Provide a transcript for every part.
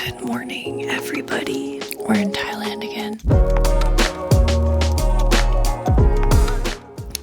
Good morning, everybody. We're in Thailand again.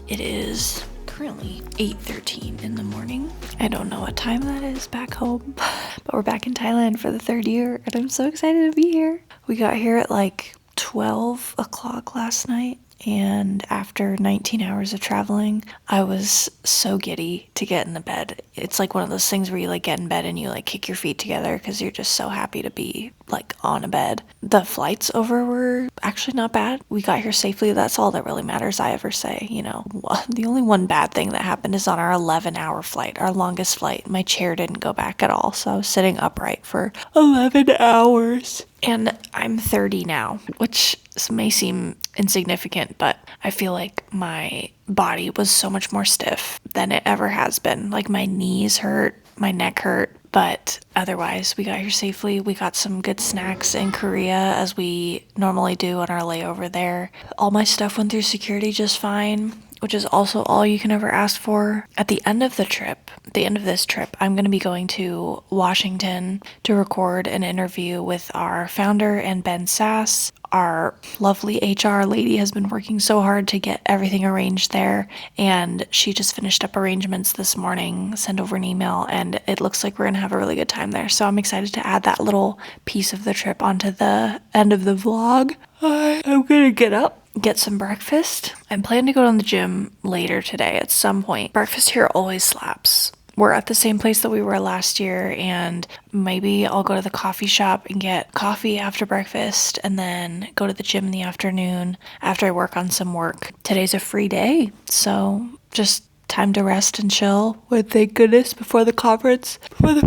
It is currently 8:13 in the morning. I don't know what time that is back home, but we're back in Thailand for the third year, and I'm so excited to be here. We got here at like 12 o'clock last night, and after 19 hours of traveling, I was so giddy to get in the bed. It's like one of those things where you like get in bed and you like kick your feet together because you're just so happy to be like on a bed. The flights over were actually not bad. We got here safely. That's all that really matters, I ever say, you know. The only one bad thing that happened is on our 11-hour flight, our longest flight. My chair didn't go back at all, so I was sitting upright for 11 hours. And I'm 30 now, which may seem insignificant, but I feel like my body was so much more stiff than it ever has been. Like my knees hurt, my neck hurt, but otherwise we got here safely. We got some good snacks in Korea, as we normally do on our layover there. All my stuff went through security just fine, which is also all you can ever ask for. At the end of this trip, I'm going to be going to Washington to record an interview with our founder and Ben Sass. Our lovely HR lady has been working so hard to get everything arranged there, and she just finished up arrangements this morning, sent over an email, and it looks like we're going to have a really good time there. So I'm excited to add that little piece of the trip onto the end of the vlog. I'm going to get up, get some breakfast. I'm planning to go to the gym later today at some point. Breakfast here always slaps. We're at the same place that we were last year, and maybe I'll go to the coffee shop and get coffee after breakfast and then go to the gym in the afternoon after I work on some work. Today's a free day, so just time to rest and chill with, thank goodness, before the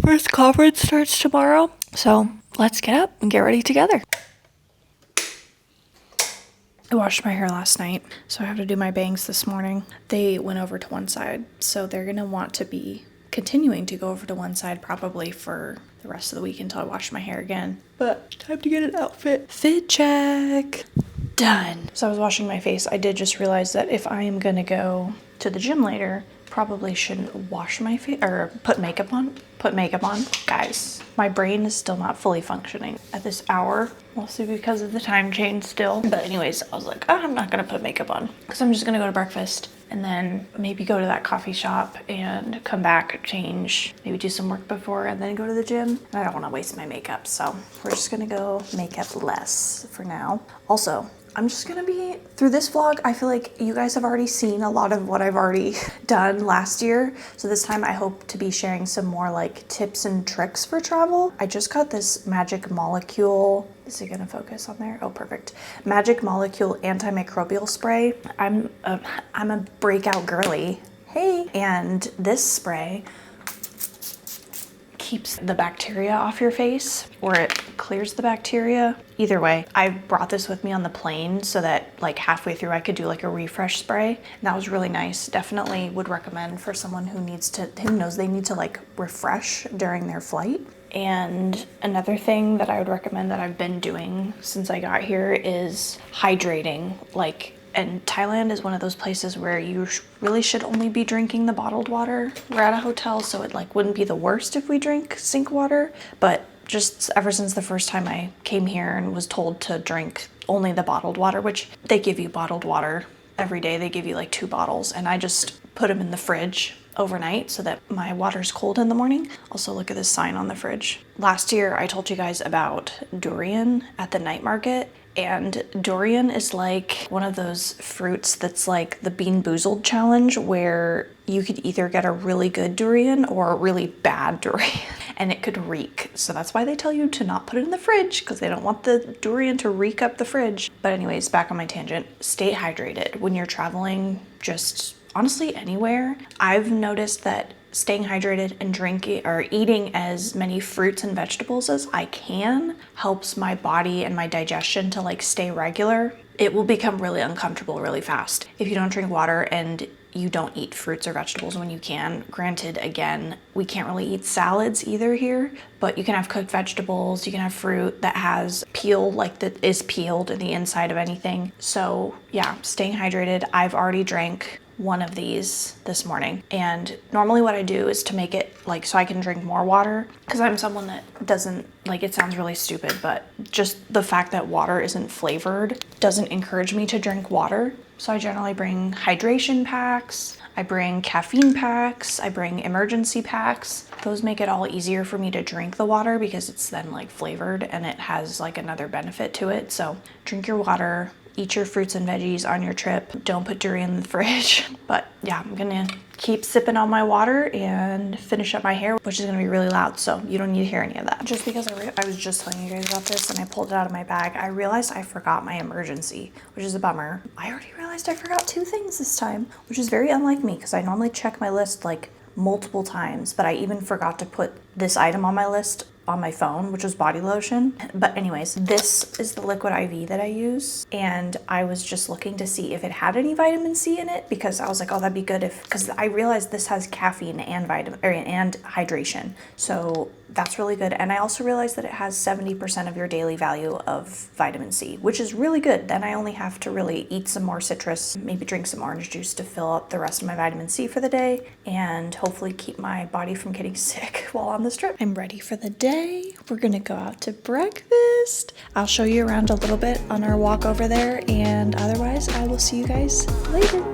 first conference starts tomorrow. So let's get up and get ready together. I washed my hair last night, so I have to do my bangs this morning. They went over to one side, so they're gonna want to be continuing to go over to one side probably for the rest of the week until I wash my hair again. But time to get an outfit. Fit check. Done. So I was washing my face. I did just realize that if I am gonna go to the gym later, probably shouldn't wash my face or put makeup on. Guys, my brain is still not fully functioning at this hour, mostly because of the time change still. But anyways, I was like, I'm not gonna put makeup on because I'm just gonna go to breakfast and then maybe go to that coffee shop and come back, change, maybe do some work before and then go to the gym. And I don't want to waste my makeup, so we're just gonna go makeup less for now. Also, I'm just gonna be, through this vlog, I feel like you guys have already seen a lot of what I've already done last year. So this time I hope to be sharing some more like tips and tricks for travel. I just got this Magic Molecule, is it gonna focus on there? Oh, perfect. Magic Molecule antimicrobial spray. I'm a breakout girly. Hey, and this spray keeps the bacteria off your face, or it clears the bacteria. Either way, I brought this with me on the plane so that like halfway through I could do like a refresh spray. And that was really nice. Definitely would recommend for someone who knows they need to like refresh during their flight. And another thing that I would recommend that I've been doing since I got here is hydrating. And Thailand is one of those places where you really should only be drinking the bottled water. We're at a hotel, so it like wouldn't be the worst if we drink sink water, but just ever since the first time I came here and was told to drink only the bottled water, which they give you bottled water every day, they give you like 2 bottles, and I just put them in the fridge overnight so that my water's cold in the morning. Also, look at this sign on the fridge. Last year I told you guys about durian at the night market. And durian is like one of those fruits that's like the Bean Boozled challenge, where you could either get a really good durian or a really bad durian, and it could reek. So that's why they tell you to not put it in the fridge, because they don't want the durian to reek up the fridge. But anyways, back on my tangent, stay hydrated when you're traveling, just honestly anywhere. I've noticed that staying hydrated and drinking or eating as many fruits and vegetables as I can helps my body and my digestion to like stay regular. It will become really uncomfortable really fast if you don't drink water and you don't eat fruits or vegetables when you can. Granted, again, we can't really eat salads either here, but you can have cooked vegetables, you can have fruit that has peel, like that is peeled in the inside of anything. So yeah, staying hydrated. I've already drank one of these this morning. And normally what I do is to make it like so I can drink more water, because I'm someone that doesn't like, it sounds really stupid, but just the fact that water isn't flavored doesn't encourage me to drink water. So I generally bring hydration packs, I bring caffeine packs, I bring emergency packs. Those make it all easier for me to drink the water because it's then like flavored and it has like another benefit to it. So drink your water, eat your fruits and veggies on your trip. Don't put durian in the fridge. But yeah, I'm gonna keep sipping on my water and finish up my hair, which is gonna be really loud, so you don't need to hear any of that. Just because I was just telling you guys about this and I pulled it out of my bag, I realized I forgot my emergency, which is a bummer. I already realized I forgot 2 things this time, which is very unlike me because I normally check my list like multiple times, but I even forgot to put this item on my list on my phone, which was body lotion. But anyways, this is the liquid IV that I use, and I was just looking to see if it had any vitamin C in it because I was like, oh, that'd be good if, because I realized this has caffeine and and hydration, so that's really good. And I also realized that it has 70% of your daily value of vitamin C, which is really good. Then I only have to really eat some more citrus, maybe drink some orange juice to fill up the rest of my vitamin C for the day, and hopefully keep my body from getting sick while on this trip. I'm ready for the day. We're gonna go out to breakfast. I'll show you around a little bit on our walk over there, and otherwise I will see you guys later.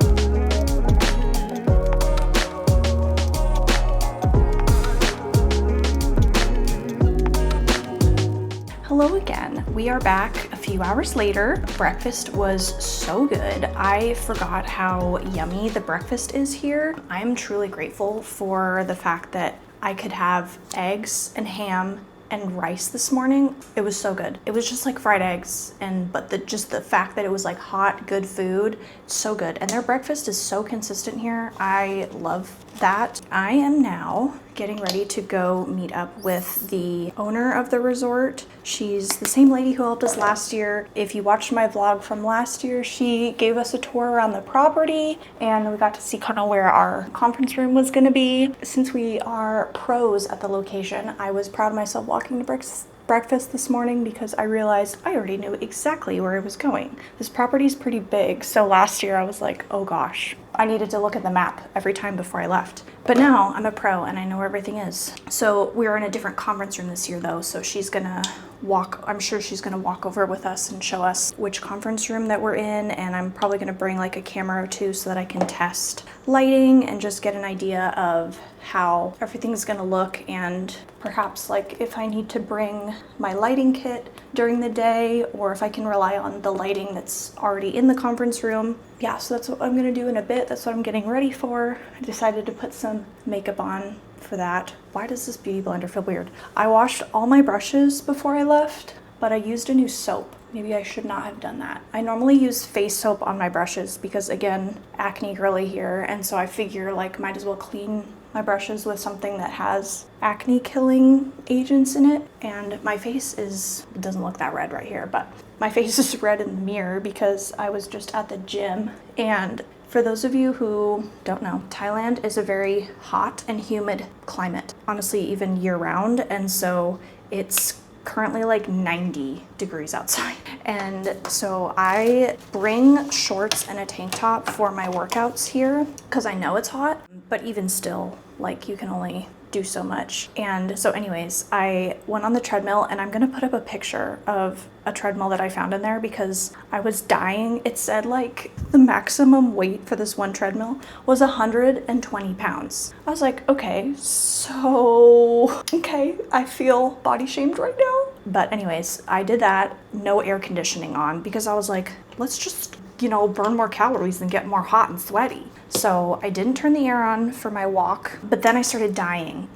Hello again. We are back a few hours later. Breakfast was so good. I forgot how yummy the breakfast is here. I am truly grateful for the fact that I could have eggs and ham and rice this morning. It was so good. It was just like fried eggs, but just the fact that it was like hot, good food, so good. And their breakfast is so consistent here. I love that. I am now getting ready to go meet up with the owner of the resort. She's the same lady who helped us last year. If you watched my vlog from last year, she gave us a tour around the property and we got to see kind of where our conference room was going to be. Since we are pros at the location, I was proud of myself walking to breakfast this morning because I realized I already knew exactly where I was going. This property is pretty big, so last year I was like, oh gosh, I needed to look at the map every time before I left. But now I'm a pro and I know where everything is. So we're in a different conference room this year though, so I'm sure she's gonna walk over with us and show us which conference room that we're in, and I'm probably gonna bring like a camera or two so that I can test lighting and just get an idea of how everything's gonna look, and perhaps like if I need to bring my lighting kit during the day or if I can rely on the lighting that's already in the conference room. Yeah, so that's what I'm gonna do in a bit. That's what I'm getting ready for. I decided to put some makeup on for that. Why does this beauty blender feel weird? I washed all my brushes before I left, but I used a new soap. Maybe I should not have done that. I normally use face soap on my brushes because again, acne girly here, and so I figure like might as well clean my brushes with something that has acne killing agents in it. And my face doesn't look that red right here, but my face is red in the mirror because I was just at the gym. And for those of you who don't know, Thailand is a very hot and humid climate, honestly, even year round. And so it's currently like 90 degrees outside. And so I bring shorts and a tank top for my workouts here because I know it's hot, but even still, like you can only do so much. And so anyways, I went on the treadmill, and I'm gonna put up a picture of a treadmill that I found in there because I was dying. It said like the maximum weight for this one treadmill was 120 pounds. I was like, okay, I feel body shamed right now. But anyways, I did that, no air conditioning on, because I was like, let's just, burn more calories and get more hot and sweaty. So I didn't turn the air on for my walk, but then I started dying.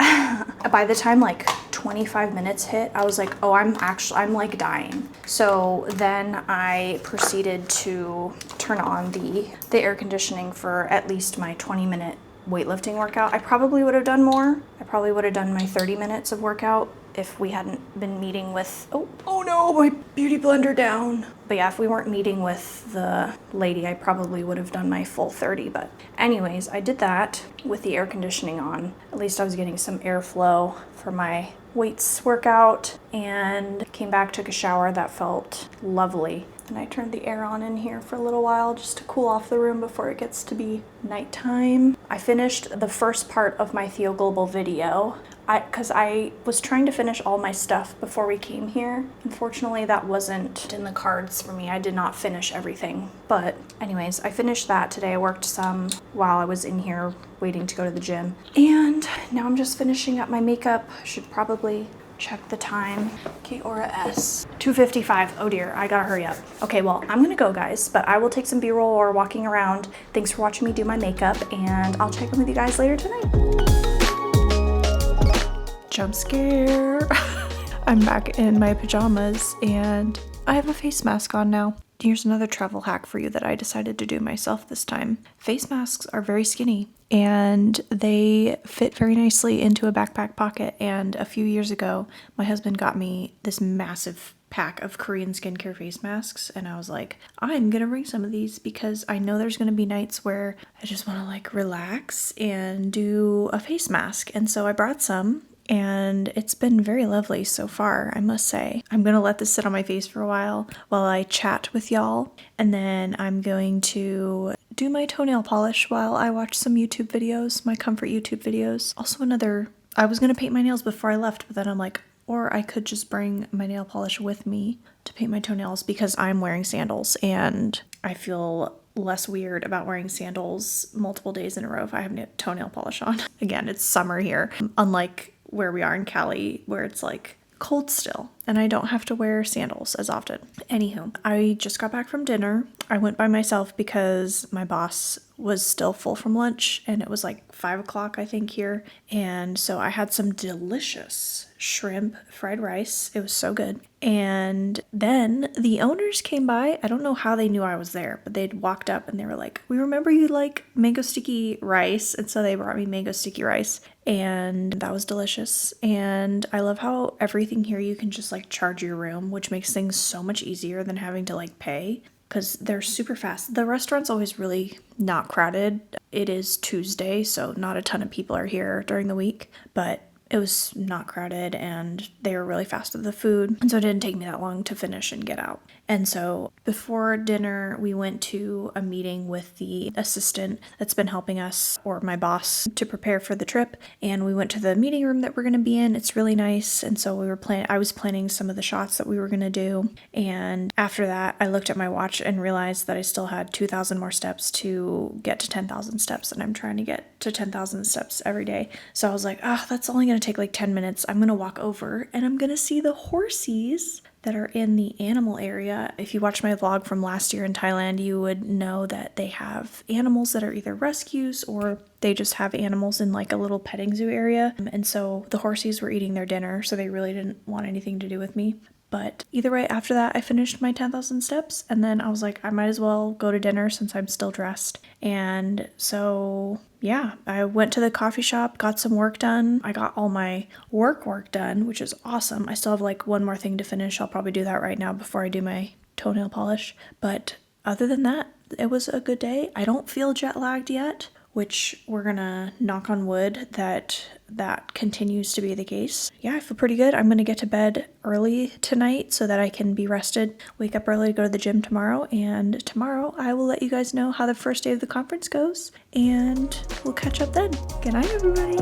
By the time like 25 minutes hit, I was like, oh, I'm like dying. So then I proceeded to turn on the air conditioning for at least my 20-minute weightlifting workout. I probably would have done more. I probably would have done my 30 minutes of workout if we hadn't been meeting with, oh no, my beauty blender down. But yeah, if we weren't meeting with the lady, I probably would have done my full 30. But anyways, I did that with the air conditioning on. At least I was getting some airflow for my weights workout and came back, took a shower. That felt lovely. And I turned the air on in here for a little while just to cool off the room before it gets to be nighttime. I finished the first part of my Theo Global video because I was trying to finish all my stuff before we came here. Unfortunately, that wasn't in the cards for me. I did not finish everything. But anyways, I finished that today. I worked some while I was in here waiting to go to the gym. And now I'm just finishing up my makeup. I should probably check the time. Okay, Aura S. 2:55. Oh dear, I gotta hurry up. Okay, well, I'm gonna go, guys, but I will take some B-roll or walking around. Thanks for watching me do my makeup, and I'll check in with you guys later tonight. Jump scare. I'm back in my pajamas, and I have a face mask on now. Here's another travel hack for you that I decided to do myself this time. Face masks are very skinny and they fit very nicely into a backpack pocket. And a few years ago, my husband got me this massive pack of Korean skincare face masks. And I was like, I'm gonna bring some of these because I know there's gonna be nights where I just wanna like relax and do a face mask. And so I brought some. And it's been very lovely so far, I must say. I'm gonna let this sit on my face for a while I chat with y'all, and then I'm going to do my toenail polish while I watch some YouTube videos, my comfort YouTube videos. Also I was gonna paint my nails before I left, but then I'm like, or I could just bring my nail polish with me to paint my toenails because I'm wearing sandals and I feel less weird about wearing sandals multiple days in a row if I have toenail polish on. Again, it's summer here, unlike where we are in Cali, where it's like cold still, and I don't have to wear sandals as often. Anywho, I just got back from dinner. I went by myself because my boss was still full from lunch, and it was like 5 o'clock, I think, here. And so I had some delicious shrimp fried rice. It was so good. And then the owners came by. I don't know how they knew I was there, but they'd walked up and they were like, we remember you like mango sticky rice. And so they brought me mango sticky rice, and that was delicious. And I love how everything here you can just like charge your room, which makes things so much easier than having to like pay, because they're super fast. The restaurant's always really not crowded. It is Tuesday, so not a ton of people are here during the week, but it was not crowded and they were really fast with the food. And so it didn't take me that long to finish and get out. And so before dinner, we went to a meeting with the assistant that's been helping us, or my boss, to prepare for the trip. And we went to the meeting room that we're going to be in. It's really nice. And so I was planning some of the shots that we were going to do. And after that, I looked at my watch and realized that I still had 2,000 more steps to get to 10,000 steps. And I'm trying to get to 10,000 steps every day. So I was like, that's only going to take like 10 minutes. I'm going to walk over and I'm going to see the horsies that are in the animal area. If you watched my vlog from last year in Thailand, you would know that they have animals that are either rescues or they just have animals in like a little petting zoo area. And so the horsies were eating their dinner, so they really didn't want anything to do with me. But either way, after that, I finished my 10,000 steps, and then I was like, I might as well go to dinner since I'm still dressed. And so, yeah, I went to the coffee shop, got some work done. I got all my work done, which is awesome. I still have like one more thing to finish. I'll probably do that right now before I do my toenail polish. But other than that, it was a good day. I don't feel jet lagged yet, which we're gonna knock on wood that continues to be the case. Yeah, I feel pretty good. I'm gonna get to bed early tonight so that I can be rested, wake up early to go to the gym tomorrow, and tomorrow I will let you guys know how the first day of the conference goes, and we'll catch up then. Good night, everybody.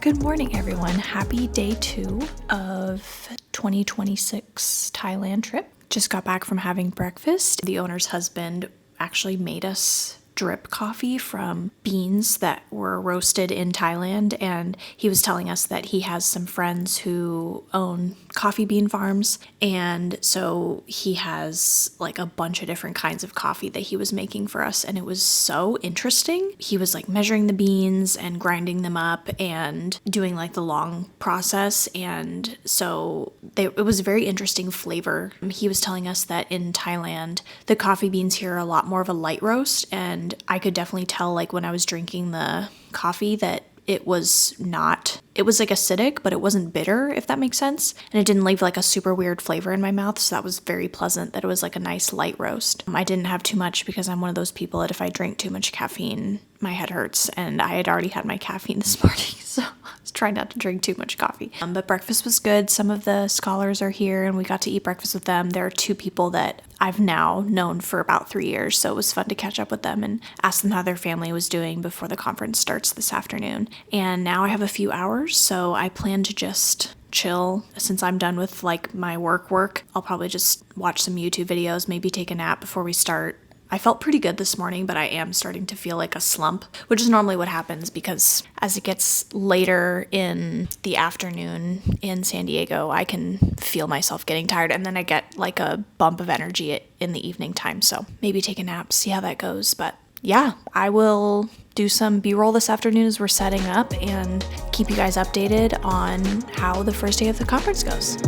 Good morning, everyone. Happy day 2 of 2026 Thailand trip. Just got back from having breakfast. The owner's husband actually made us drip coffee from beans that were roasted in Thailand, and he was telling us that he has some friends who own coffee bean farms, and so he has like a bunch of different kinds of coffee that he was making for us, and it was so interesting. He was like measuring the beans and grinding them up and doing like the long process, and so it was a very interesting flavor. He was telling us that in Thailand the coffee beans here are a lot more of a light roast, and I could definitely tell like when I was drinking the coffee that it was like acidic, but it wasn't bitter, if that makes sense. And it didn't leave like a super weird flavor in my mouth. So that was very pleasant that it was like a nice light roast. I didn't have too much because I'm one of those people that if I drink too much caffeine, my head hurts. And I had already had my caffeine this morning. So I was trying not to drink too much coffee. But breakfast was good. Some of the scholars are here and we got to eat breakfast with them. There are 2 people that I've now known for about 3 years. So it was fun to catch up with them and ask them how their family was doing before the conference starts this afternoon. And now I have a few hours, so I plan to just chill. Since I'm done with like my work, I'll probably just watch some YouTube videos, maybe take a nap before we start. I felt pretty good this morning, but I am starting to feel like a slump, which is normally what happens because as it gets later in the afternoon in San Diego, I can feel myself getting tired and then I get like a bump of energy in the evening time. So maybe take a nap, see how that goes. But yeah, I will do some B-roll this afternoon as we're setting up and keep you guys updated on how the first day of the conference goes.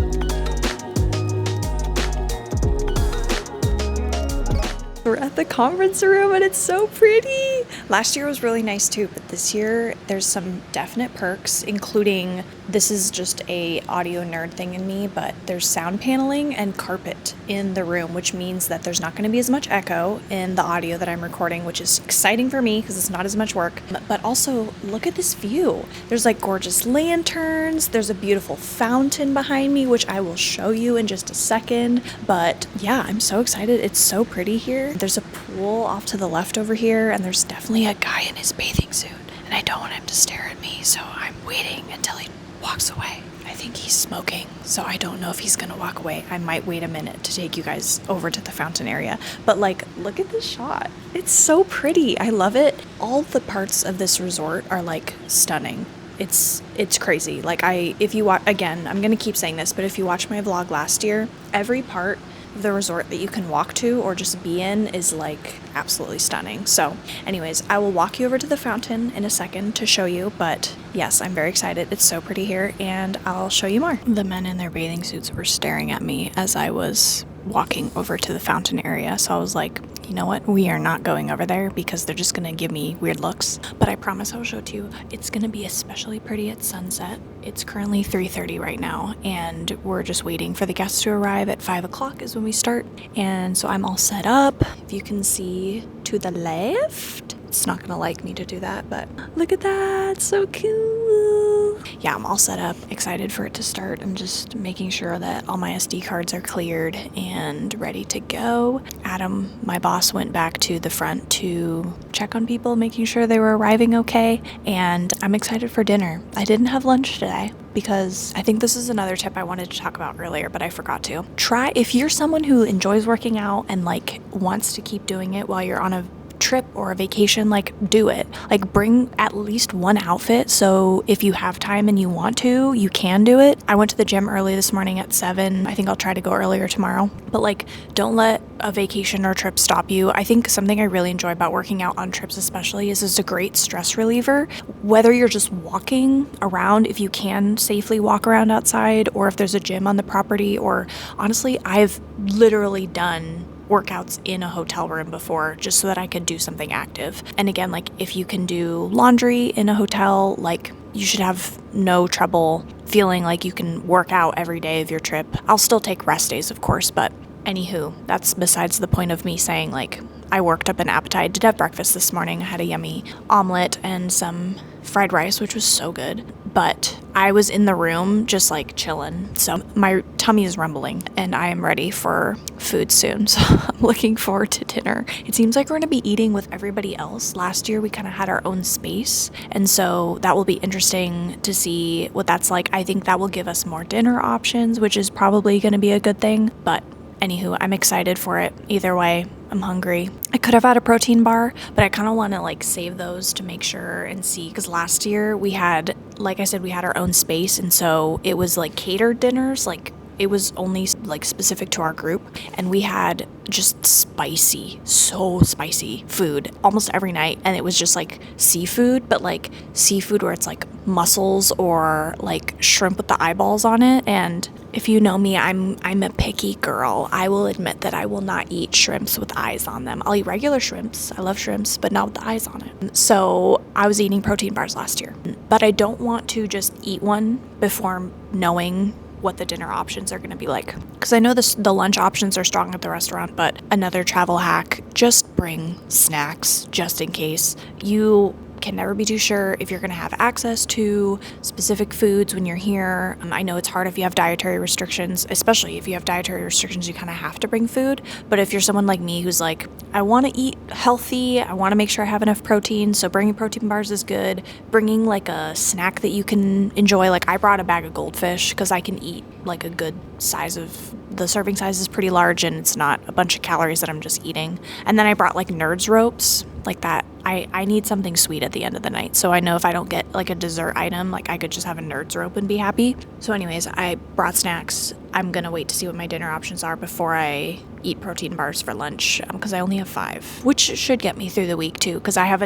We're at the conference room and it's so pretty. Last year was really nice too, but this year there's some definite perks, including, this is just a audio nerd thing in me, but there's sound paneling and carpet in the room, which means that there's not going to be as much echo in the audio that I'm recording, which is exciting for me because it's not as much work. But also, look at this view. There's like gorgeous lanterns. There's a beautiful fountain behind me, which I will show you in just a second. But yeah, I'm so excited. It's so pretty here. There's a pool off to the left over here, and there's definitely a guy in his bathing suit. And I don't want him to stare at me, so I'm waiting until he walks away. I think he's smoking, so I don't know if he's gonna walk away. I might wait a minute to take you guys over to the fountain area. But like, look at this shot. It's so pretty. I love it. All the parts of this resort are like stunning. It's crazy. Like if you watch, again, I'm gonna keep saying this, but if you watch my vlog last year, every part of the resort that you can walk to or just be in is like absolutely stunning. So anyways, I will walk you over to the fountain in a second to show you, but yes, I'm very excited. It's so pretty here and I'll show you more. The men in their bathing suits were staring at me as I was walking over to the fountain area. So I was like, you know what? We are not going over there because they're just going to give me weird looks. But I promise I'll show it to you. It's going to be especially pretty at sunset. It's currently 3:30 right now, and we're just waiting for the guests to arrive at 5 o'clock is when we start. And so I'm all set up. If you can see to the left, it's not going to like me to do that, but look at that. So cool. Yeah, I'm all set up, excited for it to start. I'm just making sure that all my SD cards are cleared and ready to go. Adam, my boss, went back to the front to check on people, making sure they were arriving okay. And I'm excited for dinner. I didn't have lunch today because I think this is another tip I wanted to talk about earlier, but I forgot to. Try, if you're someone who enjoys working out and like wants to keep doing it while you're on a trip or a vacation, like do it. Like bring at least one outfit, so if you have time and you want to, you can do it. I went to the gym early this morning at 7. I think I'll try to go earlier tomorrow. But like, don't let a vacation or trip stop you. I think something I really enjoy about working out on trips especially is it's a great stress reliever. Whether you're just walking around, if you can safely walk around outside, or if there's a gym on the property, or honestly, I've literally done workouts in a hotel room before just so that I could do something active. And again, like if you can do laundry in a hotel, like you should have no trouble feeling like you can work out every day of your trip. I'll still take rest days, of course, but anywho, that's besides the point of me saying like I worked up an appetite. Did have breakfast this morning. I had a yummy omelet and some fried rice, which was so good. But I was in the room just like chilling. So my tummy is rumbling and I am ready for food soon. So I'm looking forward to dinner. It seems like we're going to be eating with everybody else. Last year we kind of had our own space. And so that will be interesting to see what that's like. I think that will give us more dinner options, which is probably going to be a good thing. But anywho, I'm excited for it. Either way, I'm hungry. I could have had a protein bar, but I kind of want to like save those to make sure and see, because last year we had, like I said, we had our own space, and so it was like catered dinners, like it was only like specific to our group, and we had just so spicy food almost every night, and it was just like seafood, but like seafood where it's like mussels or like shrimp with the eyeballs on it. And if you know me, I'm a picky girl. I will admit that I will not eat shrimps with eyes on them. I'll eat regular shrimps. I love shrimps, but not with the eyes on it. So I was eating protein bars last year. but I don't want to just eat one before knowing what the dinner options are going to be like. Because I know the lunch options are strong at the restaurant, but another travel hack, just bring snacks just in case. You can never be too sure if you're going to have access to specific foods when you're here. I know it's hard if you have dietary restrictions, especially if you have dietary restrictions, you kind of have to bring food. But if you're someone like me who's like, I want to eat healthy, I want to make sure I have enough protein, so bringing protein bars is good. Bringing like a snack that you can enjoy, like I brought a bag of goldfish because I can eat like a good size of, the serving size is pretty large and it's not a bunch of calories that I'm just eating. And then I brought like Nerds ropes, like that. I need something sweet at the end of the night. So I know if I don't get like a dessert item, like I could just have a Nerds rope and be happy. So anyways, I brought snacks. I'm gonna wait to see what my dinner options are before I eat protein bars for lunch, because I only have 5, which should get me through the week too, because I have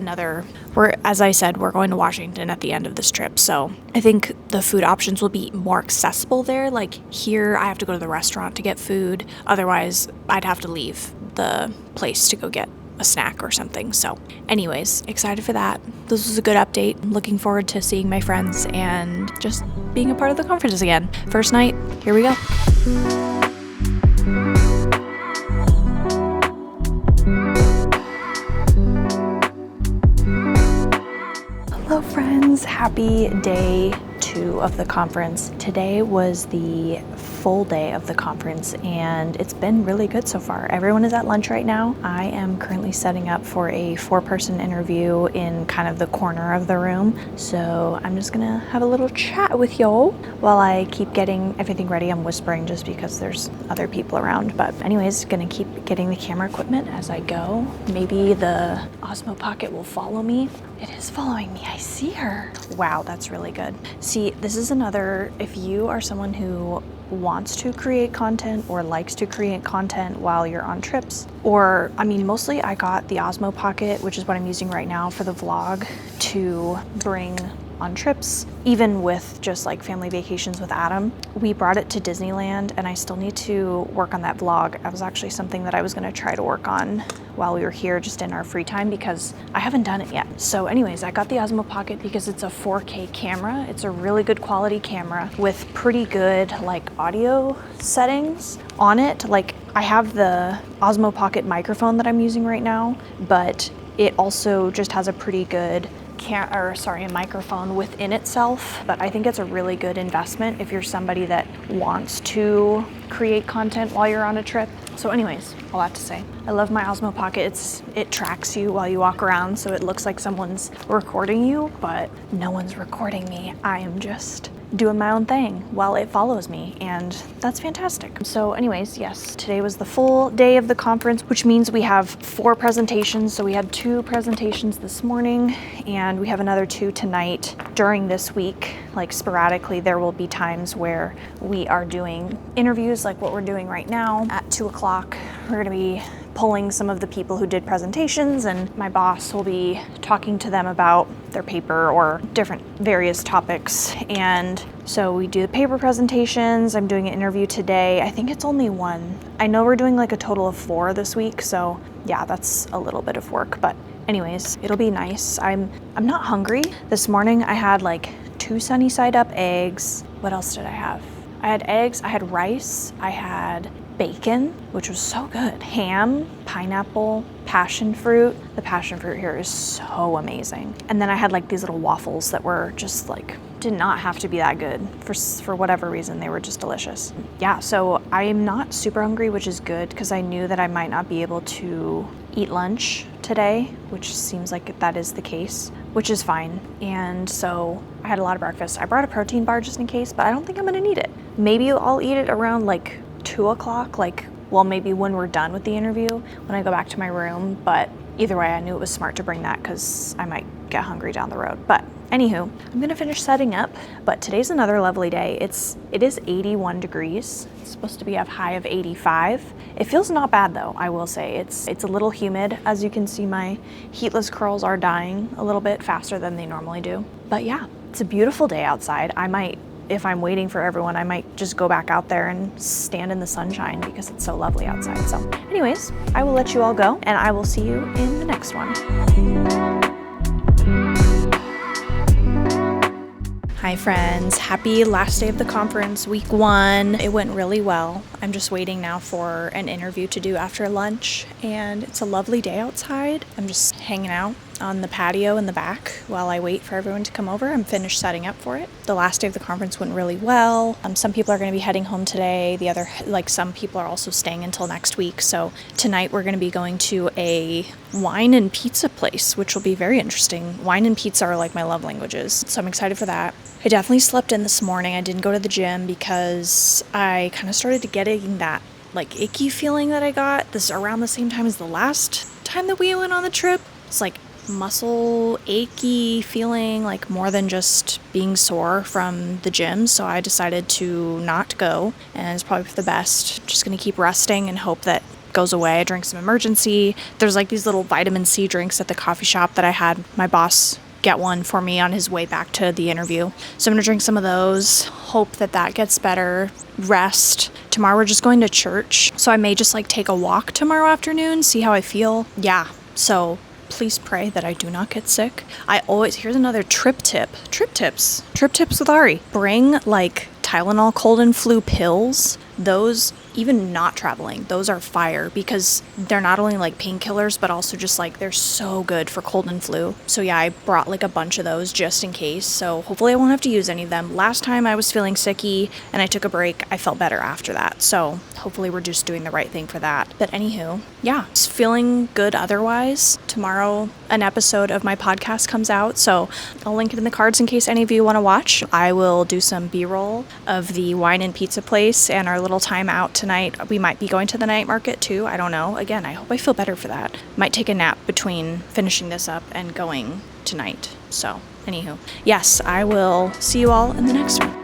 as I said, we're going to Washington at the end of this trip. So I think the food options will be more accessible there. Like here, I have to go to the restaurant to get food. Otherwise, I'd have to leave the place to go get a snack or something. So anyways, excited for that. This was a good update. I'm looking forward to seeing my friends and just being a part of the conference again. First night, here we go. Hello friends, happy day 2 of the conference. Today was the full day of the conference and it's been really good so far. Everyone is at lunch right now. I am currently setting up for a 4-person interview in kind of the corner of the room. So I'm just gonna have a little chat with y'all while I keep getting everything ready. I'm whispering just because there's other people around. But anyways, gonna keep getting the camera equipment as I go. Maybe the Osmo Pocket will follow me. It is following me, I see her. Wow, that's really good. See, this is another, if you are someone who wants to create content or likes to create content while you're on trips, or I mean, mostly I got the Osmo Pocket, which is what I'm using right now for the vlog, to bring on trips, even with just like family vacations with Adam. We brought it to Disneyland and I still need to work on that vlog. That was actually something that I was gonna try to work on while we were here just in our free time because I haven't done it yet. So anyways, I got the Osmo Pocket because it's a 4K camera. It's a really good quality camera with pretty good like audio settings on it. Like I have the Osmo Pocket microphone that I'm using right now, but it also just has a pretty good a microphone within itself. But I think it's a really good investment if you're somebody that wants to create content while you're on a trip. So anyways, all that to say, I love my Osmo Pocket. It tracks you while you walk around, so it looks like someone's recording you, but no one's recording me. I am just doing my own thing while it follows me, and that's fantastic. So anyways, yes, today was the full day of the conference, which means we have 4 presentations. So we had 2 presentations this morning and we have another 2 tonight. During this week, like sporadically, there will be times where we are doing interviews like what we're doing right now. At 2 o'clock, we're gonna be pulling some of the people who did presentations, and my boss will be talking to them about their paper or different various topics. And so we do the paper presentations. I'm doing an interview today. I think it's only 1. I know we're doing like a total of 4 this week, so yeah, that's a little bit of work, but anyways, it'll be nice. I'm not hungry. This morning I had like 2 sunny side up eggs. What else did I have? I had eggs, I had rice, I had bacon, which was so good, ham, pineapple, passion fruit. The passion fruit here is so amazing. And then I had like these little waffles that were just like, did not have to be that good. For whatever reason, they were just delicious. Yeah, so I'm not super hungry, which is good because I knew that I might not be able to eat lunch today, which seems like that is the case, which is fine. And so I had a lot of breakfast. I brought a protein bar just in case, but I don't think I'm gonna need it. Maybe I'll eat it around like 2 o'clock, maybe when we're done with the interview, when I go back to my room. But either way, I knew it was smart to bring that because I might get hungry down the road. But anywho, I'm gonna finish setting up, but today's another lovely day. It is 81 degrees. It's supposed to be a high of 85. It feels not bad though, I will say. It's a little humid. As you can see, my heatless curls are dying a little bit faster than they normally do. But yeah, it's a beautiful day outside. If I'm waiting for everyone, I might just go back out there and stand in the sunshine because it's so lovely outside. So anyways, I will let you all go and I will see you in the next one. Hi friends, happy last day of the conference, week 1. It went really well. I'm just waiting now for an interview to do after lunch, and it's a lovely day outside. I'm just hanging out on the patio in the back while I wait for everyone to come over. I'm finished setting up for it. The last day of the conference went really well. Some people are going to be heading home today. Some people are also staying until next week. So tonight we're going to be going to a wine and pizza place, which will be very interesting. Wine and pizza are like my love languages, so I'm excited for that. I definitely slept in this morning. I didn't go to the gym because I kind of started getting that like icky feeling that I got this around the same time as the last time that we went on the trip. It's like muscle achy feeling, like more than just being sore from the gym. So I decided to not go, and it's probably for the best. Just gonna keep resting and hope that goes away. I drank some emergency. There's like these little vitamin C drinks at the coffee shop that I had my boss get one for me on his way back to the interview. So I'm gonna drink some of those, hope that gets better, rest. Tomorrow we're just going to church, so I may just like take a walk tomorrow afternoon, see how I feel. Yeah, so please pray that I do not get sick. Here's another trip tips with Ari. Bring like Tylenol cold and flu pills. Those, even not traveling, those are fire because they're not only like painkillers, but also just like they're so good for cold and flu. So yeah, I brought like a bunch of those just in case. So hopefully I won't have to use any of them. Last time I was feeling sicky and I took a break, I felt better after that. So hopefully we're just doing the right thing for that. But anywho, yeah, just feeling good otherwise. Tomorrow an episode of my podcast comes out, so I'll link it in the cards in case any of you want to watch. I will do some B-roll of the wine and pizza place and our little time out tonight. We might be going to the night market too. I don't know. Again, I hope I feel better for that. Might take a nap between finishing this up and going tonight. So, anywho, yes, I will see you all in the next one.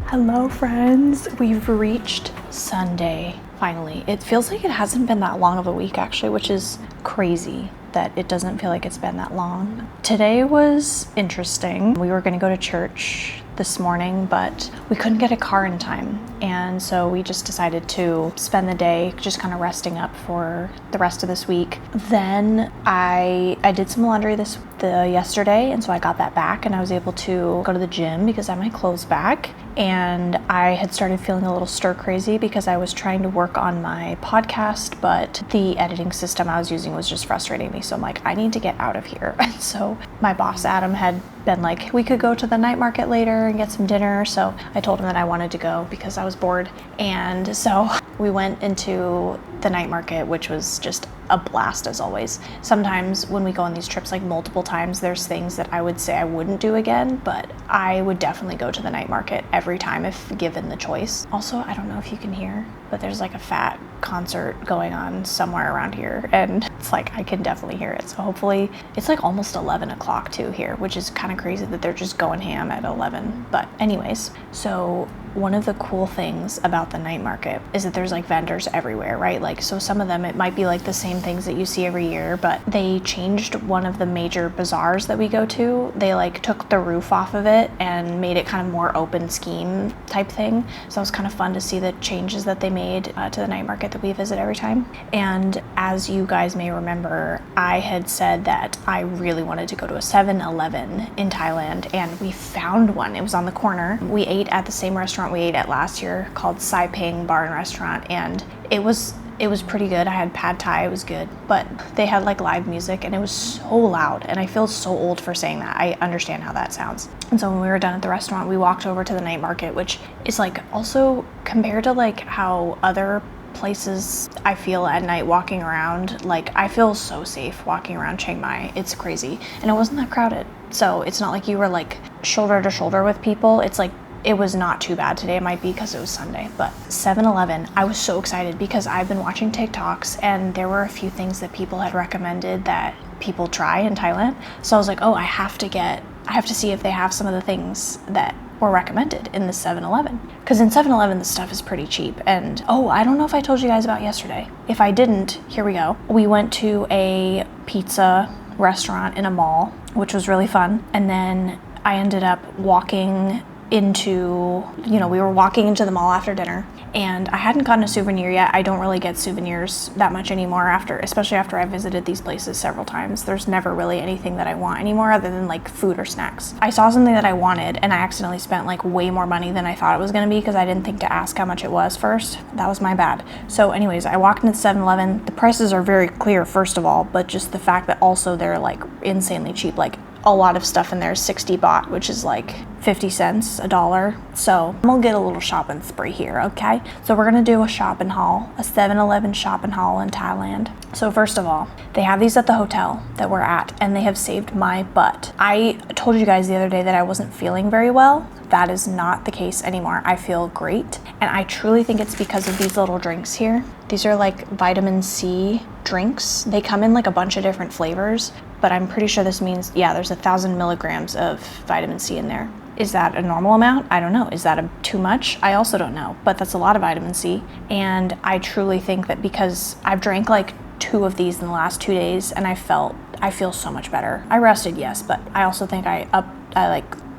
Hello, friends. We've reached Sunday, finally. It feels like it hasn't been that long of a week, actually, which is crazy that it doesn't feel like it's been that long. Today was interesting. We were going to go to church this morning, but we couldn't get a car in time. And so we just decided to spend the day just kind of resting up for the rest of this week. Then I did some laundry yesterday, and so I got that back and I was able to go to the gym because I had my clothes back. And I had started feeling a little stir crazy because I was trying to work on my podcast, but the editing system I was using was just frustrating me. So I'm like, I need to get out of here. And so my boss, Adam, had been like, we could go to the night market later and get some dinner. So I told him that I wanted to go because I was bored. And so we went into the night market, which was just a blast as always. Sometimes when we go on these trips like multiple times, there's things that I would say I wouldn't do again, but I would definitely go to the night market every time if given the choice. Also, I don't know if you can hear, but there's like a fat concert going on somewhere around here, and it's like I can definitely hear it. So hopefully it's like almost 11 o'clock too here, which is kind of crazy that they're just going ham at 11. But anyways, so one of the cool things about the night market is that there's like vendors everywhere, right? Like, so some of them, it might be like the same things that you see every year, but they changed one of the major bazaars that we go to. They like took the roof off of it and made it kind of more open scheme type thing. So it was kind of fun to see the changes that they made to the night market that we visit every time. And as you guys may remember, I had said that I really wanted to go to a 7-Eleven in Thailand, and we found one. It was on the corner. We ate at the same restaurant we ate at last year called Sai Ping Bar and Restaurant, and it was pretty good. I had pad thai, it was good, but they had like live music and it was so loud, and I feel so old for saying that. I understand how that sounds. And so when we were done at the restaurant, we walked over to the night market, which is like also compared to like how other places I feel at night walking around, like I feel so safe walking around Chiang Mai. It's crazy. And it wasn't that crowded. So it's not like you were like shoulder to shoulder with people. It's like it was not too bad today. It might be because it was Sunday, but 7-Eleven, I was so excited because I've been watching TikToks and there were a few things that people had recommended that people try in Thailand. So I was like, oh, I have to see if they have some of the things that were recommended in the 7-Eleven. Because in 7-Eleven, the stuff is pretty cheap. And oh, I don't know if I told you guys about yesterday. If I didn't, here we go. We went to a pizza restaurant in a mall, which was really fun. And then I ended up walking into, we were walking into the mall after dinner, and I hadn't gotten a souvenir yet. I don't really get souvenirs that much anymore especially after I visited these places several times. There's never really anything that I want anymore other than like food or snacks. I saw something that I wanted and I accidentally spent like way more money than I thought it was gonna be because I didn't think to ask how much it was first. That was my bad. So anyways, I walked into 7-Eleven. The prices are very clear, first of all, but just the fact that also they're like insanely cheap. Like a lot of stuff in there is 60 baht, which is like 50 cents, $1. So we'll get a little shopping spree here, okay? So we're gonna do a shopping haul, a 7-Eleven shopping haul in Thailand. So first of all, they have these at the hotel that we're at, and they have saved my butt. I told you guys the other day that I wasn't feeling very well. That is not the case anymore. I feel great, and I truly think it's because of these little drinks here. These are like vitamin C drinks. They come in like a bunch of different flavors, but I'm pretty sure this means, yeah, there's 1,000 milligrams of vitamin C in there. Is that a normal amount? I don't know. Is that too much? I also don't know, but that's a lot of vitamin C. And I truly think that because I've drank like 2 of these in the last 2 days, and I feel so much better. I rested, yes, but I also think I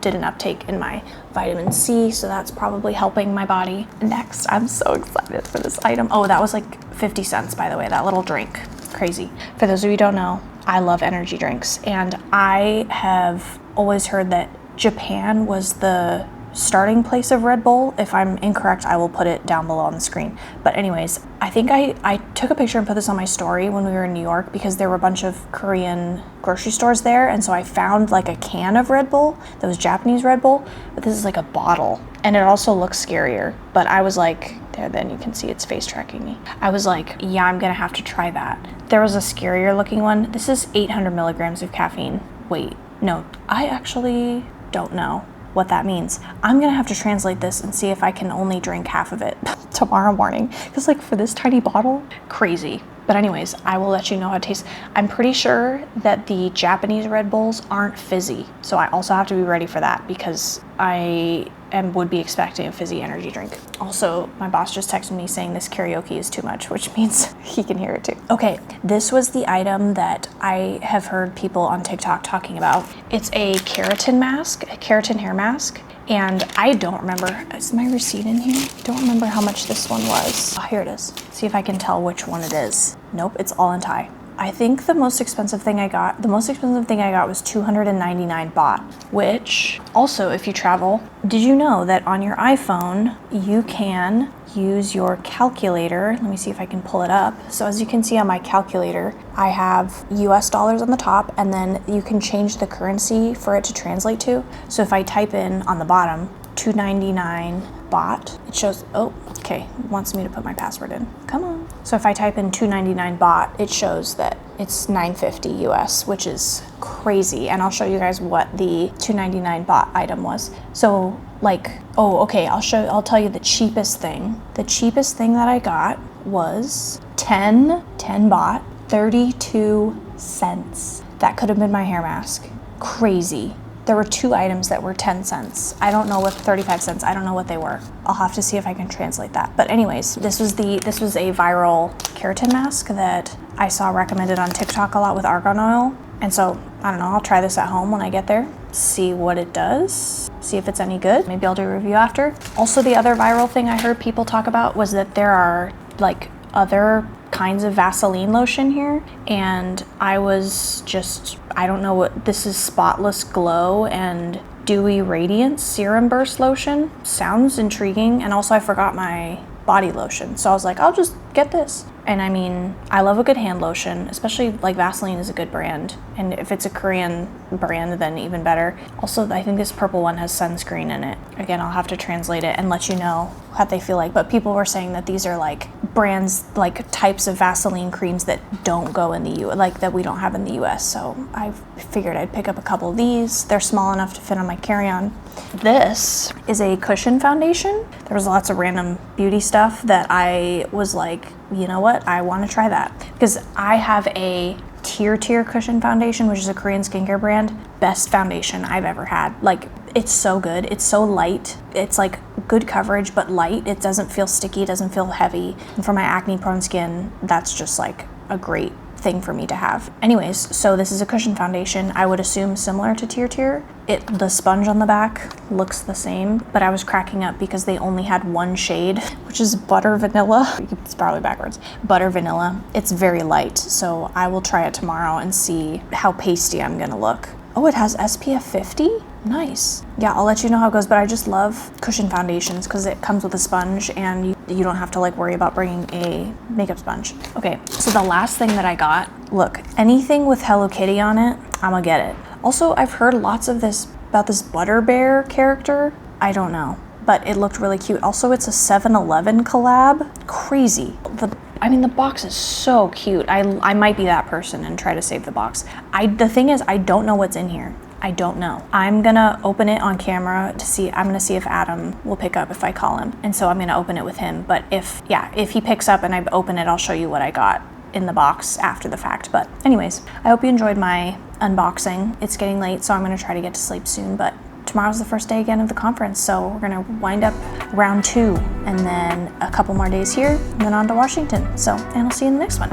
did an uptake in my vitamin C, so that's probably helping my body. Next, I'm so excited for this item. Oh, that was like 50 cents, by the way, that little drink. Crazy. For those of you who don't know, I love energy drinks, and I have always heard that Japan was the starting place of Red Bull. If I'm incorrect, I will put it down below on the screen. But anyways, I think I took a picture and put this on my story when we were in New York because there were a bunch of Korean grocery stores there, and so I found like a can of Red Bull that was Japanese Red Bull, but this is like a bottle, and it also looks scarier. But I was like, there, then you can see it's face tracking me. I was like, yeah, I'm gonna have to try that. There was a scarier looking one. This is 800 milligrams of caffeine. Wait, no, I actually don't know what that means. I'm gonna have to translate this and see if I can only drink half of it tomorrow morning, because like for this tiny bottle, crazy. But anyways, I will let you know how it tastes. I'm pretty sure that the Japanese Red Bulls aren't fizzy, so I also have to be ready for that because I would be expecting a fizzy energy drink. Also, my boss just texted me saying this karaoke is too much, which means he can hear it too. Okay, this was the item that I have heard people on TikTok talking about. It's a keratin mask, a keratin hair mask. And I don't remember, is my receipt in here? Don't remember how much this one was. Oh, here it is. See if I can tell which one it is. Nope, it's all in Thai. I think the most expensive thing I got was 299 baht, which also, if you travel, did you know that on your iPhone, you can use your calculator? Let me see if I can pull it up. So as you can see on my calculator, I have US dollars on the top, and then you can change the currency for it to translate to. So if I type in on the bottom, 299 baht, it shows, oh, okay, it wants me to put my password in. Come on. So if I type in 299 baht, it shows that it's 950 US, which is crazy. And I'll show you guys what the 299 baht item was. So like, oh, okay, I'll tell you the cheapest thing. The cheapest thing that I got was 10 baht, 32 cents. That could have been my hair mask. Crazy. There were 2 items that were 10 cents. I don't know what 35 cents. I don't know what they were. I'll have to see if I can translate that. But anyways, this was a viral keratin mask that I saw recommended on TikTok a lot with argan oil. And so, I don't know, I'll try this at home when I get there, see what it does, see if it's any good. Maybe I'll do a review after. Also, the other viral thing I heard people talk about was that there are like other kinds of Vaseline lotion here, and I don't know what this is. Spotless Glow and Dewy Radiance Serum Burst Lotion sounds intriguing, and also I forgot my body lotion, so I was like, I'll just get this. And I mean, I love a good hand lotion, especially like Vaseline is a good brand, and if it's a Korean brand, then even better. Also, I think this purple one has sunscreen in it. Again, I'll have to translate it and let you know what they feel like, but people were saying that these are like brands, like types of Vaseline creams that don't go in the US, like that we don't have in the US, so I figured I'd pick up a couple of these. They're small enough to fit on my carry-on. This is a cushion foundation. There was lots of random beauty stuff that I was like, you know what, I want to try that, because I have a Tear cushion foundation, which is a Korean skincare brand. Best foundation I've ever had. Like, it's so good. It's so light. It's like good coverage, but light. It doesn't feel sticky. It doesn't feel heavy. And for my acne prone skin, that's just like a great thing for me to have. Anyways, so this is a cushion foundation. I would assume similar to Tear. The sponge on the back looks the same, but I was cracking up because they only had one shade, which is Butter Vanilla. It's probably backwards. Butter Vanilla. It's very light, so I will try it tomorrow and see how pasty I'm gonna look. Oh, it has SPF 50? Nice. Yeah, I'll let you know how it goes, but I just love cushion foundations because it comes with a sponge and you don't have to like worry about bringing a makeup sponge. Okay, so the last thing that I got, look, anything with Hello Kitty on it, I'm gonna get it. Also, I've heard lots of this about this Butter Bear character. I don't know, but it looked really cute. Also, it's a 7-Eleven collab. Crazy. The box is so cute. I might be that person and try to save the box. The thing is, I don't know what's in here. I don't know. I'm gonna open it on camera to see. I'm gonna see if Adam will pick up if I call him. And so I'm gonna open it with him. But if he picks up and I open it, I'll show you what I got in the box after the fact. But anyways, I hope you enjoyed my unboxing. It's getting late, so I'm gonna try to get to sleep soon. But tomorrow's the first day again of the conference, so we're gonna wind up round 2 and then a couple more days here and then on to Washington. So, and I'll see you in the next one.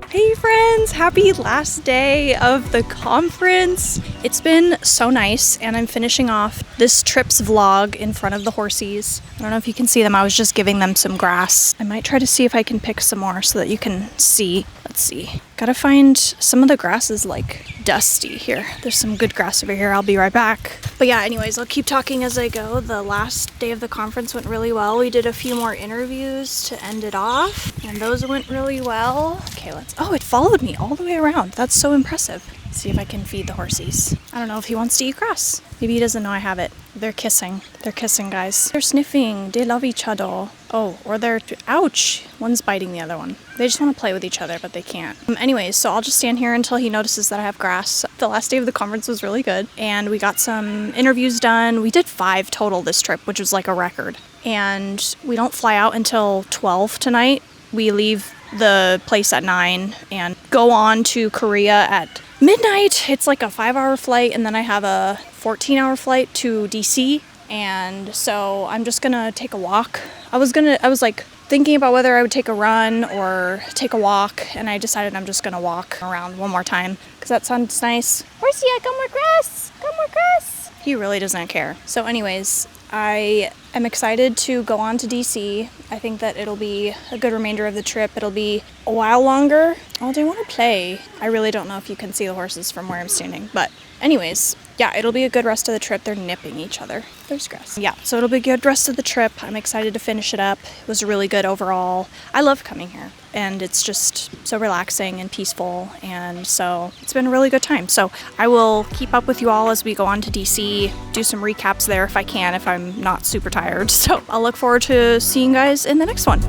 Hey friends, happy last day of the conference. It's been so nice, and I'm finishing off this trip's vlog in front of the horsies. I don't know if you can see them. I was just giving them some grass. I might try to see if I can pick some more so that you can see. Let's see. Gotta find some of the grass is like dusty here. There's some good grass over here. I'll be right back. But yeah, anyways, I'll keep talking as I go. The last day of the conference went really well. We did a few more interviews to end it off, and those went really well. Okay, oh, it followed me all the way around. That's so impressive. Let's see if I can feed the horsies. I don't know if he wants to eat grass. Maybe he doesn't know I have it. They're kissing. They're kissing, guys. They're sniffing. They love each other. Oh, or they're, ouch. One's biting the other one. They just want to play with each other, but they can't. Anyways, so I'll just stand here until he notices that I have grass. The last day of the conference was really good, and we got some interviews done. We did 5 total this trip, which was like a record. And we don't fly out until 12 tonight. We leave the place at 9 and go on to Korea at midnight. It's like a 5-hour flight, and then I have a 14-hour flight to D.C. And so I'm just gonna take a walk. I was like thinking about whether I would take a run or take a walk, and I decided I'm just gonna walk around one more time because that sounds nice. Horsey, I got more grass. Got more grass. He really doesn't care. So anyways, I am excited to go on to DC. I think that it'll be a good remainder of the trip. It'll be a while longer. Oh, they want to play. I really don't know if you can see the horses from where I'm standing. But anyways, yeah, it'll be a good rest of the trip. They're nipping each other. There's grass. Yeah, so it'll be a good rest of the trip. I'm excited to finish it up. It was really good overall. I love coming here, and it's just so relaxing and peaceful, and so it's been a really good time. So I will keep up with you all as we go on to DC, do some recaps there if I can, if I'm not super tired. So I'll look forward to seeing you guys in the next one.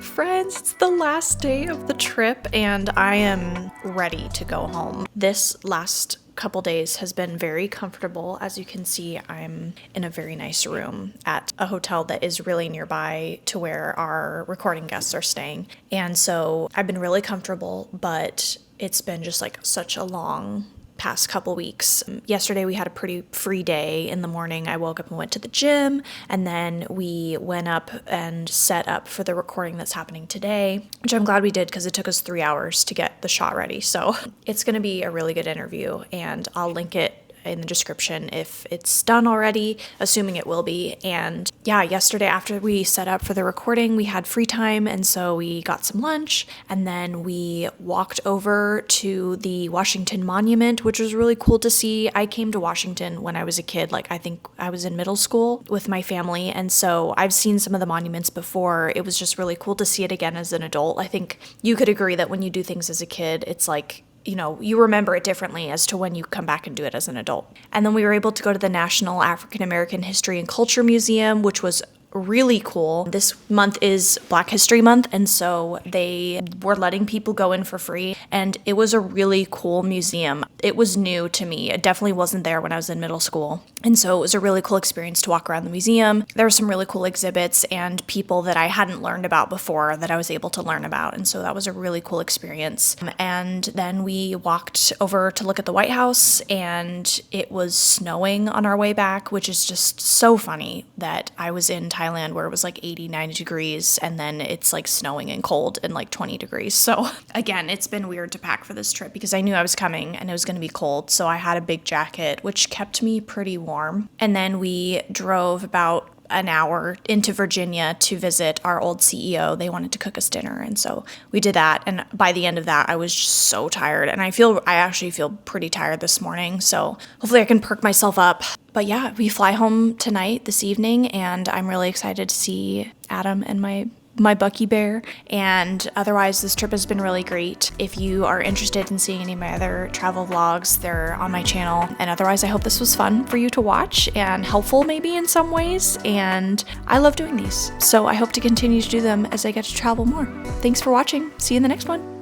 Friends, it's the last day of the trip and I am ready to go home. This last couple days has been very comfortable. As you can see, I'm in a very nice room at a hotel that is really nearby to where our recording guests are staying. And so I've been really comfortable, but it's been just like such a long past couple weeks. Yesterday we had a pretty free day. In the morning I woke up and went to the gym, and then we went up and set up for the recording that's happening today, which I'm glad we did because it took us 3 hours to get the shot ready. So it's going to be a really good interview, and I'll link it in the description if it's done already, assuming it will be. And yeah, yesterday after we set up for the recording, we had free time, and so we got some lunch, and then we walked over to the Washington Monument, which was really cool to see. I came to Washington when I was a kid, like I think I was in middle school with my family, and so I've seen some of the monuments before. It was just really cool to see it again as an adult. I think you could agree that when you do things as a kid, it's like, you know, you remember it differently as to when you come back and do it as an adult. And then we were able to go to the National African American History and Culture Museum, which was really cool. This month is Black History Month, and so they were letting people go in for free, and it was a really cool museum. It was new to me. It definitely wasn't there when I was in middle school, and so it was a really cool experience to walk around the museum. There were some really cool exhibits and people that I hadn't learned about before that I was able to learn about, and so that was a really cool experience. And then we walked over to look at the White House, and it was snowing on our way back, which is just so funny that I was in Thailand where it was like 80, 90 degrees, and then it's like snowing and cold and like 20 degrees. So again, it's been weird to pack for this trip because I knew I was coming and it was going to be cold, so I had a big jacket, which kept me pretty warm. And then we drove about an hour into Virginia to visit our old CEO. They wanted to cook us dinner, and so we did that. And by the end of that, I was just so tired, and I actually feel pretty tired this morning, so hopefully I can perk myself up. But yeah, we fly home tonight, this evening, and I'm really excited to see Adam and my Bucky Bear. And otherwise, this trip has been really great. If you are interested in seeing any of my other travel vlogs, they're on my channel. And otherwise, I hope this was fun for you to watch and helpful maybe in some ways. And I love doing these, so I hope to continue to do them as I get to travel more. Thanks for watching. See you in the next one.